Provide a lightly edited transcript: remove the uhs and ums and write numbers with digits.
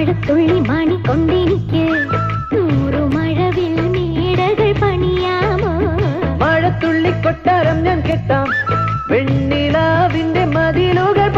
മഴത്തുള്ളി മണി കൊണ്ടെനിക്ക് 100 മഴവിൽ മേടകൾ പണിയാമോ? മഴത്തുള്ളി കൊട്ടാരം ഞാൻ കെട്ടാം, വെണ്ണിലാവിന്റെ മതിലുകൾ